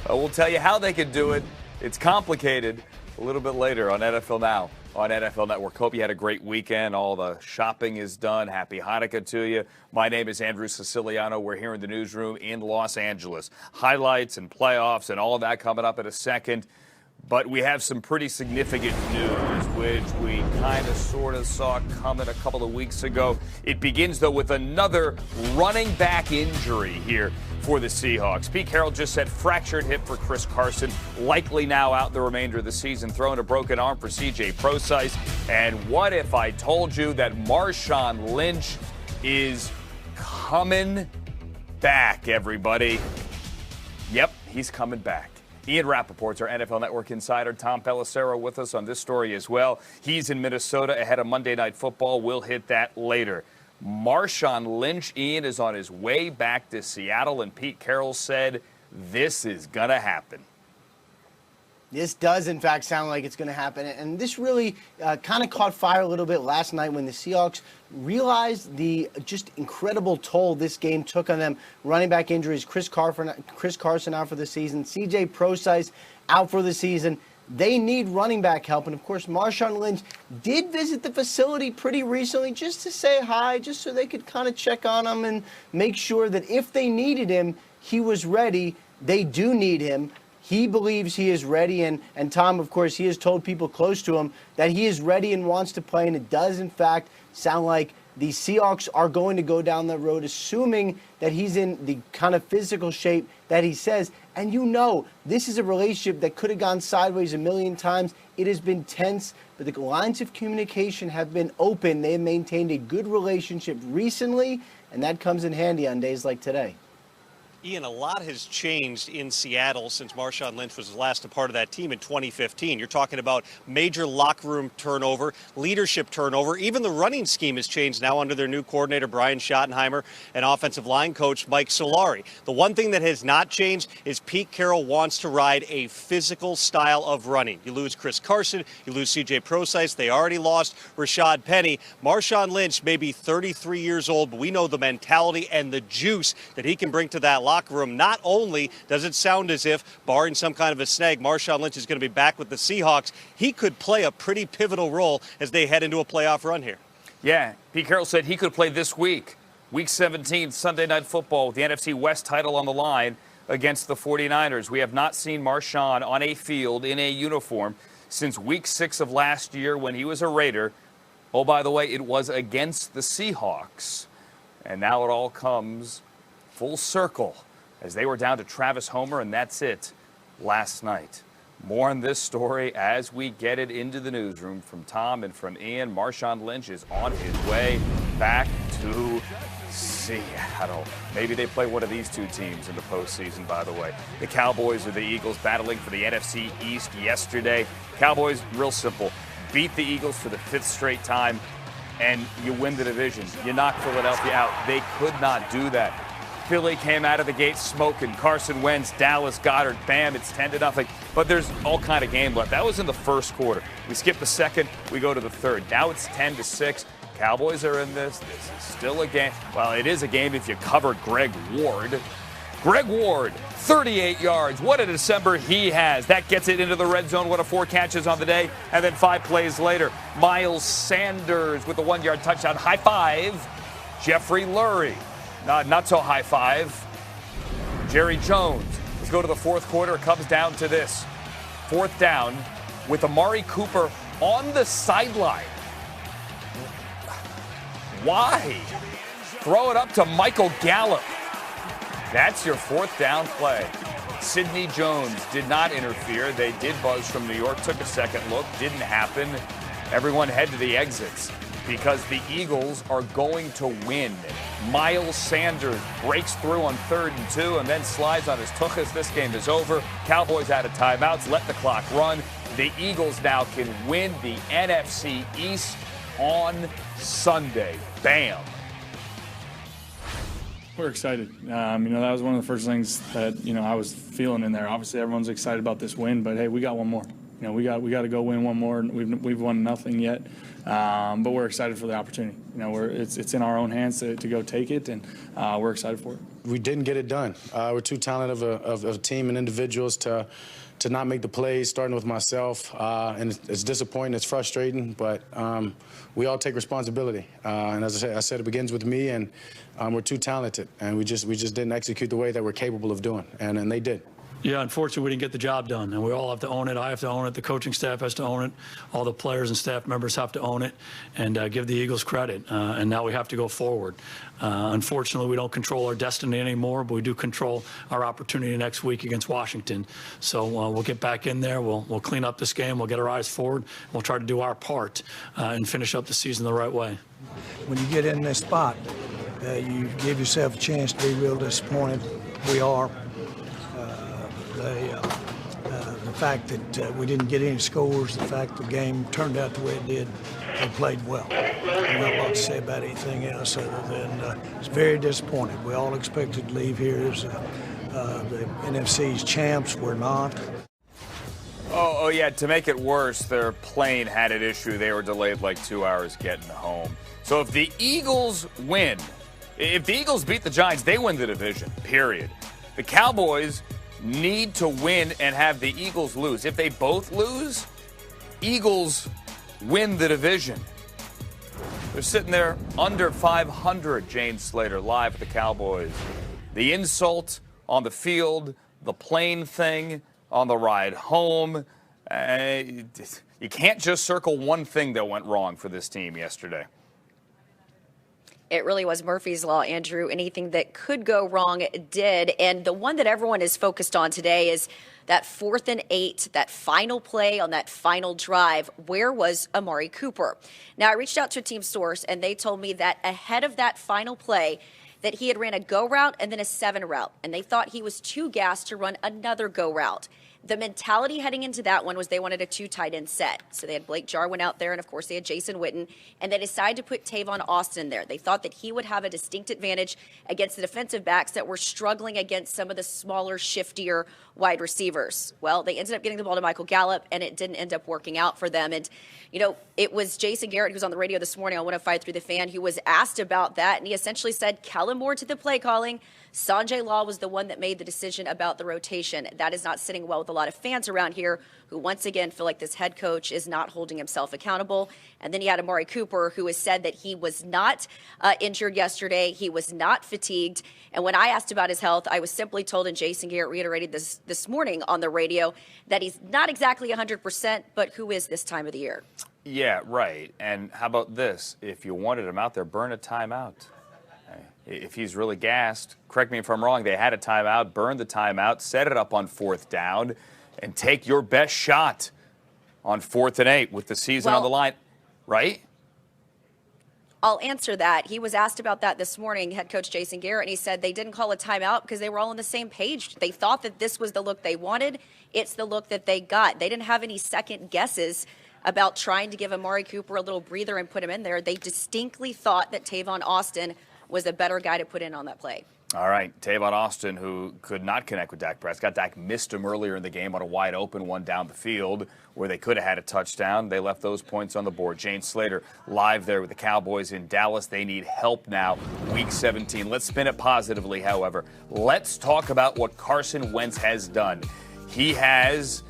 We'll tell you how they can do it. It's complicated a little bit later on NFL Now on NFL Network. Hope you had a great weekend. All the shopping is done. Happy Hanukkah to you. My name is Andrew Siciliano. We're here in the newsroom in Los Angeles. Highlights and playoffs and all of that coming up in a second. But we have some pretty significant news, which we kind of sort of saw coming a couple of weeks ago. It begins, though, with another running back injury here for the Seahawks. Pete Carroll just said fractured hip for Chris Carson, likely now out the remainder of the season, throwing a broken arm for C.J. Prosise. And what if I told you that Marshawn Lynch is coming back, everybody? Yep, he's coming back. Ian Rappaport's our NFL Network insider. Tom Pelissero with us on this story as well. He's in Minnesota ahead of Monday Night Football. We'll hit that later. Marshawn Lynch, Ian, is on his way back to Seattle, and Pete Carroll said this is going to happen. This does, in fact, sound like it's going to happen. And this really kind of caught fire a little bit last night when the Seahawks realized the just incredible toll this game took on them. Running back injuries, Chris Carson out for the season, C.J. Prosise out for the season. They need running back help. And, of course, Marshawn Lynch did visit the facility pretty recently just to say hi, just so they could kind of check on him and make sure that if they needed him, he was ready. They do need him. He believes he is ready, and Tom, of course, he has told people close to him that he is ready and wants to play, and it does, in fact, sound like the Seahawks are going to go down that road, assuming that he's in the kind of physical shape that he says. And you know, this is a relationship that could have gone sideways a million times. It has been tense, but the lines of communication have been open. They have maintained a good relationship recently, and that comes in handy on days like today. Ian, a lot has changed in Seattle since Marshawn Lynch was last a part of that team in 2015. You're talking about major locker room turnover, leadership turnover. Even the running scheme has changed now under their new coordinator, Brian Schottenheimer, and offensive line coach, Mike Solari. The one thing that has not changed is Pete Carroll wants to ride a physical style of running. You lose Chris Carson, you lose C.J. Prosise. They already lost Rashad Penny. Marshawn Lynch may be 33 years old, but we know the mentality and the juice that he can bring to that locker room. Not only does it sound as if, barring some kind of a snag, Marshawn Lynch is going to be back with the Seahawks, he could play a pretty pivotal role as they head into a playoff run here. Yeah, Pete Carroll said he could play this week. Week 17, Sunday Night Football, with the NFC West title on the line against the 49ers. We have not seen Marshawn on a field in a uniform since Week 6 of last year when he was a Raider. Oh, by the way, it was against the Seahawks. And now it all comes full circle as they were down to Travis Homer, and that's it last night. More on this story as we get it into the newsroom from Tom and from Ian. Marshawn Lynch is on his way back to Seattle. Maybe they play one of these two teams in the postseason, by the way. The Cowboys or the Eagles battling for the NFC East yesterday. Cowboys, real simple, beat the Eagles for the 5th straight time, and you win the division. You knock Philadelphia out. They could not do that. Philly came out of the gate smoking. Carson Wentz, Dallas Goedert, bam, it's 10-0. But there's all kind of game left. That was in the first quarter. We skip the second, we go to the third. Now it's 10-6. Cowboys are in this. This is still a game. Well, it is a game if you cover Greg Ward. Greg Ward, 38 yards. What a December he has. That gets it into the red zone. What a 4 catches on the day. And then 5 plays later, Miles Sanders with a 1-yard touchdown. High five, Jeffrey Lurie. Not so high five. Jerry Jones. Let's go to the fourth quarter. It comes down to this. 4th down with Amari Cooper on the sideline. Why? Throw it up to Michael Gallup. That's your 4th down play. Sidney Jones did not interfere. They did buzz from New York. Took a second look. Didn't happen. Everyone head to the exits because the Eagles are going to win. Miles Sanders breaks through on 3rd and 2 and then slides on his tuchus. This game is over. Cowboys out of timeouts. Let the clock run. The Eagles now can win the NFC East on Sunday. Bam. We're excited. That was one of the first things that, I was feeling in there. Obviously, everyone's excited about this win, but hey, we got one more. We got to go win one more. We've won nothing yet, but we're excited for the opportunity. It's in our own hands to go take it, and we're excited for it. we didn't get it done. We're too talented of a team and individuals to not make the plays, starting with myself. And it's disappointing, it's frustrating, but we all take responsibility. And as I said, it begins with me, and we're too talented, and we just didn't execute the way that we're capable of doing, and they did. Yeah, unfortunately, we didn't get the job done, and we all have to own it. I have to own it. The coaching staff has to own it. All the players and staff members have to own it and give the Eagles credit. And now we have to go forward. Unfortunately, we don't control our destiny anymore, but we do control our opportunity next week against Washington. So we'll get back in there. We'll clean up this game. We'll get our eyes forward. We'll try to do our part and finish up the season the right way. When you get in this spot, you give yourself a chance to be real disappointed. We are. The fact that we didn't get any scores, the fact the game turned out the way it did, they played well. I'm not a lot to say about anything else other than it's very disappointing. We all expected to leave here as the NFC's champs. We're not. Oh, yeah, to make it worse, their plane had an issue. They were delayed like 2 hours getting home. So if the Eagles win, if the Eagles beat the Giants, they win the division, period. The Cowboys need to win and have the Eagles lose. If they both lose, Eagles win the division. They're sitting there under 500, Jane Slater, live at the Cowboys. The insult on the field, the plane thing on the ride home. You can't just circle one thing that went wrong for this team yesterday. It really was Murphy's Law, Andrew. Anything that could go wrong did. And the one that everyone is focused on today is that 4th and 8, that final play on that final drive. Where was Amari Cooper? Now, I reached out to a team source, and they told me that ahead of that final play, that he had ran a go route and then a 7 route. And they thought he was too gassed to run another go route. The mentality heading into that one was they wanted a 2 tight end set. So they had Blake Jarwin out there, and of course they had Jason Witten, and they decided to put Tavon Austin there. They thought that he would have a distinct advantage against the defensive backs that were struggling against some of the smaller, shiftier wide receivers. Well, they ended up getting the ball to Michael Gallup, and it didn't end up working out for them. And, you know, it was Jason Garrett, who was on the radio this morning on 105 Through the Fan, who was asked about that, and he essentially said, Kellen Moore to the play calling. Sanjay Law was the one that made the decision about the rotation. That is not sitting well with a lot of fans around here who once again feel like this head coach is not holding himself accountable. And then you had Amari Cooper, who has said that he was not injured yesterday. He was not fatigued. And when I asked about his health, I was simply told, and Jason Garrett reiterated this morning on the radio, that he's not exactly 100%, but who is this time of the year? Yeah, right. And how about this? If you wanted him out there, burn a timeout. If he's really gassed, correct me if I'm wrong, they had a timeout, burn the timeout, set it up on 4th down, and take your best shot on 4th and 8 with the season on the line, right? I'll answer that. He was asked about that this morning, head coach Jason Garrett, and he said they didn't call a timeout because they were all on the same page. They thought that this was the look they wanted. It's the look that they got. They didn't have any second guesses about trying to give Amari Cooper a little breather and put him in there. They distinctly thought that Tavon Austin was a better guy to put in on that play. All right, Tavon Austin, who could not connect with Dak Prescott. Dak missed him earlier in the game on a wide open one down the field where they could have had a touchdown. They left those points on the board. Jane Slater live there with the Cowboys in Dallas. They need help now, Week 17. Let's spin it positively, however. Let's talk about what Carson Wentz has done. He has,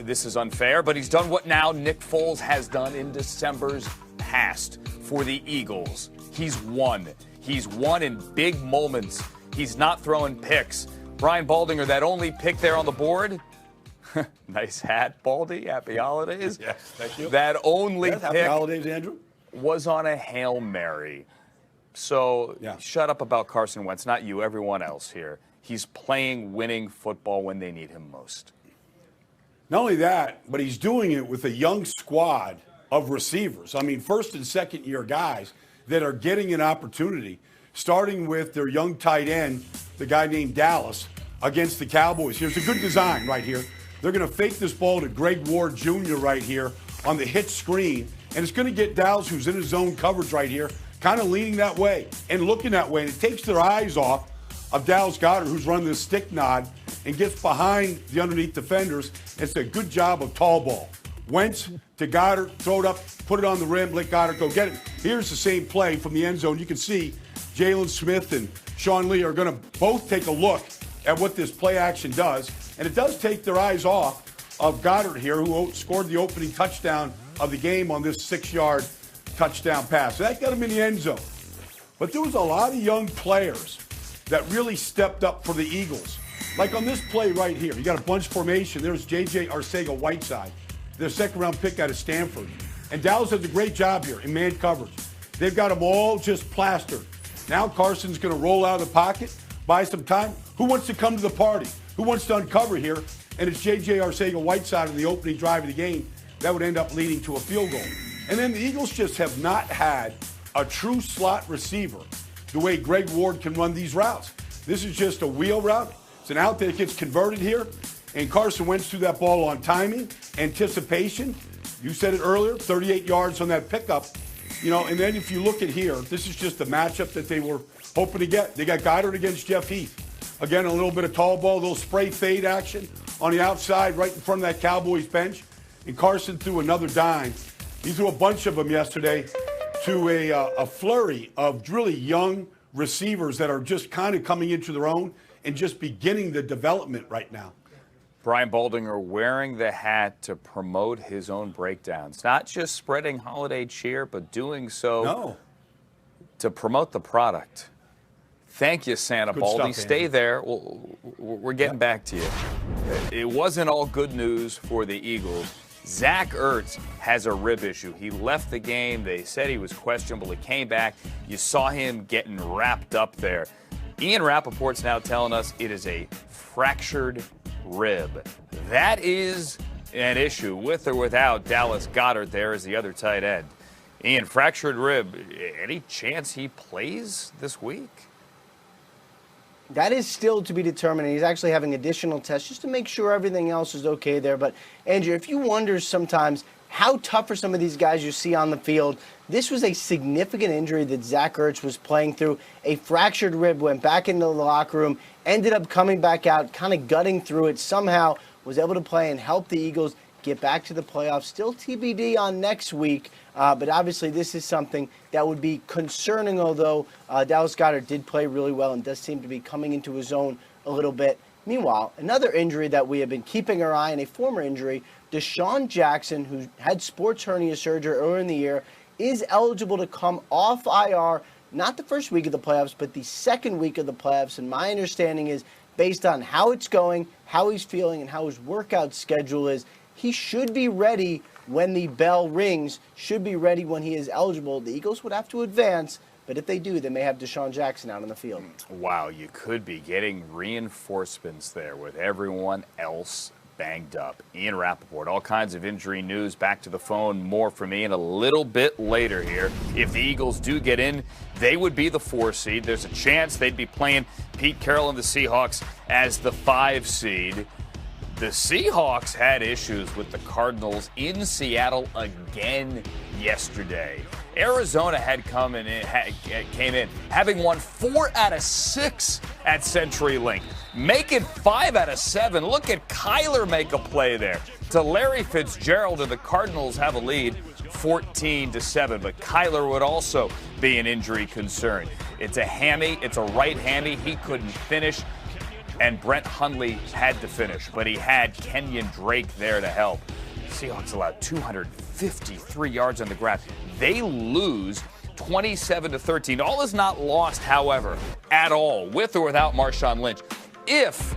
this is unfair, but he's done what now Nick Foles has done in December's past for the Eagles. He's won. He's won in big moments. He's not throwing picks. Brian Baldinger, that only pick there on the board. Nice hat, Baldy. Happy holidays. Yes, thank you. That only pick happy holidays, Andrew. Was on a Hail Mary. So shut up about Carson Wentz, not you, everyone else here. He's playing winning football when they need him most. Not only that, but he's doing it with a young squad of receivers. I mean, first and second year guys that are getting an opportunity, starting with their young tight end, the guy named Dallas, against the Cowboys. Here's a good design right here. They're going to fake this ball to Greg Ward Jr. right here on the hit screen, and it's going to get Dallas, who's in his zone coverage right here, kind of leaning that way and looking that way, and it takes their eyes off of Dallas Goedert, who's running this stick nod, and gets behind the underneath defenders. It's a good job of tall ball. Wentz to Goddard, throw it up, put it on the rim, let Goddard go get it. Here's the same play from the end zone. You can see Jalen Smith and Sean Lee are going to both take a look at what this play action does. And it does take their eyes off of Goddard here, who scored the opening touchdown of the game on this 6-yard touchdown pass. So that got him in the end zone. But there was a lot of young players that really stepped up for the Eagles. Like on this play right here, you got a bunch formation. There's J.J. Arcega-Whiteside, their second-round pick out of Stanford. And Dallas does a great job here in man coverage. They've got them all just plastered. Now Carson's going to roll out of the pocket, buy some time. Who wants to come to the party? Who wants to uncover here? And it's J.J. Arcega-Whiteside in the opening drive of the game. That would end up leading to a field goal. And then the Eagles just have not had a true slot receiver the way Greg Ward can run these routes. This is just a wheel route. It's an out that gets converted here. And Carson Wentz threw that ball on timing, anticipation. You said it earlier, 38 yards on that pickup. You know, and then if you look at here, this is just the matchup that they were hoping to get. They got Goddard against Jeff Heath. Again, a little bit of tall ball, a little spray fade action on the outside right in front of that Cowboys bench. And Carson threw another dime. He threw a bunch of them yesterday to a flurry of really young receivers that are just kind of coming into their own and just beginning the development right now. Brian Baldinger wearing the hat to promote his own breakdowns. Not just spreading holiday cheer, but doing so to promote the product. Thank you, Santa Baldy. Stay there. We're getting back to you. It wasn't all good news for the Eagles. Zach Ertz has a rib issue. He left the game. They said he was questionable. He came back. You saw him getting wrapped up there. Ian Rappaport's now telling us it is a fractured rib. That is an issue with or without Dallas Goedert there as the other tight end. Ian, fractured rib, any chance he plays this week? That is still to be determined. He's actually having additional tests just to make sure everything else is okay there. But, Andrew, if you wonder sometimes how tough are some of these guys you see on the field, this was a significant injury that Zach Ertz was playing through. A fractured rib, went back into the locker room, ended up coming back out, kind of gutting through it, somehow was able to play and help the Eagles get back to the playoffs. Still TBD on next week, but obviously this is something that would be concerning, although Dallas Goedert did play really well and does seem to be coming into his own a little bit. Meanwhile, another injury that we have been keeping our eye on, a former injury, Deshaun Jackson, who had sports hernia surgery earlier in the year, is eligible to come off IR, not the first week of the playoffs, but the second week of the playoffs. And my understanding is, based on how it's going, how he's feeling, and how his workout schedule is, he should be ready when the bell rings, should be ready when he is eligible. The Eagles would have to advance, but if they do, they may have Deshaun Jackson out on the field. Wow, you could be getting reinforcements there with everyone else banged up. Ian Rappaport, all kinds of injury news. Back to the phone, more from Ian a little bit later here. If the Eagles do get in, they would be the 4 seed. There's a chance they'd be playing Pete Carroll and the Seahawks as the 5 seed. The Seahawks had issues with the Cardinals in Seattle again yesterday. Arizona came in having won 4 out of 6 at CenturyLink, making 5 out of 7. Look at Kyler make a play there to Larry Fitzgerald, and the Cardinals have a lead 14-7. But Kyler would also be an injury concern. It's a hammy. It's a right hammy. He couldn't finish. And Brett Hundley had to finish, but he had Kenyon Drake there to help. Seahawks allowed 253 yards on the ground. They lose 27-13. All is not lost, however, at all, with or without Marshawn Lynch. If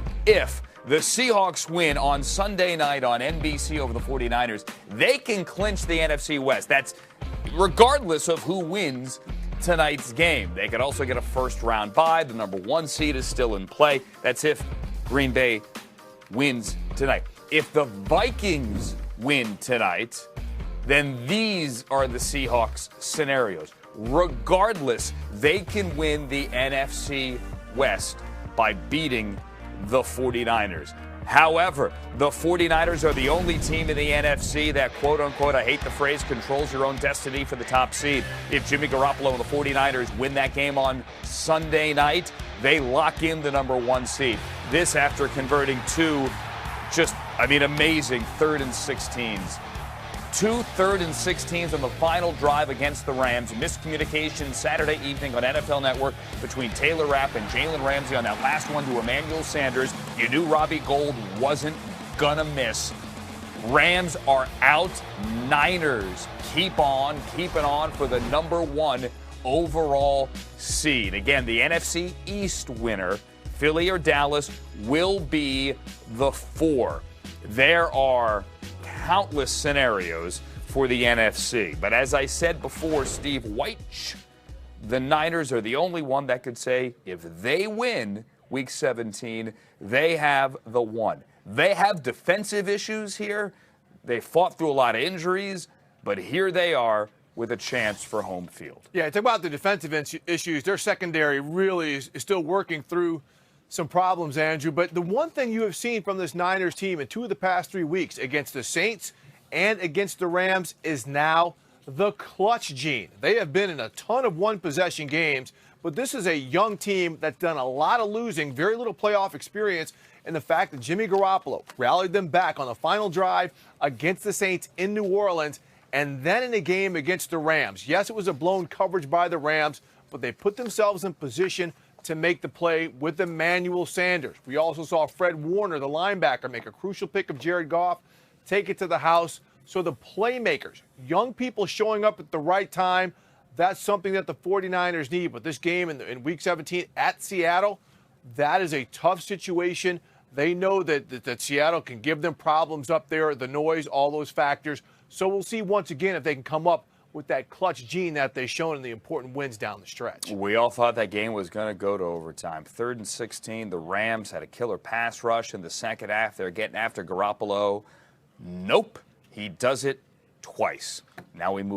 the Seahawks win on Sunday night on NBC over the 49ers, they can clinch the NFC West. That's regardless of who wins tonight's game. They could also get a first-round bye. The number 1 seed is still in play. That's if Green Bay wins tonight. If the Vikings win tonight, then these are the Seahawks scenarios. Regardless, they can win the NFC West by beating the 49ers. However, the 49ers are the only team in the NFC that, quote-unquote, I hate the phrase, controls your own destiny for the top seed. If Jimmy Garoppolo and the 49ers win that game on Sunday night, they lock in the number 1 seed. This after converting 2 amazing 3rd and 16s 2 3rd and 16s on the final drive against the Rams. Miscommunication Saturday evening on NFL Network between Taylor Rapp and Jalen Ramsey on that last one to Emmanuel Sanders. You knew Robbie Gould wasn't gonna miss. Rams are out. Niners keep on keeping on for the #1 overall seed. Again, the NFC East winner, Philly or Dallas, will be the 4. There are countless scenarios for the NFC. But as I said before, Steve White, the Niners are the only one that could say if they win Week 17, they have the 1. They have defensive issues here. They fought through a lot of injuries, but here they are with a chance for home field. Yeah, talk about the defensive issues. Their secondary really is still working through some problems, Andrew. But the one thing you have seen from this Niners team in 2 of the past 3 weeks against the Saints and against the Rams is now the clutch gene. They have been in a ton of one-possession games, but this is a young team that's done a lot of losing, very little playoff experience, and the fact that Jimmy Garoppolo rallied them back on the final drive against the Saints in New Orleans and then in a game against the Rams. Yes, it was a blown coverage by the Rams, but they put themselves in position to make the play with Emmanuel Sanders. We also saw Fred Warner, the linebacker, make a crucial pick of Jared Goff, take it to the house. So the playmakers, young people showing up at the right time, that's something that the 49ers need. But this game in Week 17 at Seattle, that is a tough situation. They know that Seattle can give them problems up there, the noise, all those factors. So we'll see once again if they can come up with that clutch gene that they've shown in the important wins down the stretch. We all thought that game was going to go to overtime. 3rd and 16, the Rams had a killer pass rush in the second half. They're getting after Garoppolo. Nope. He does it twice. Now we move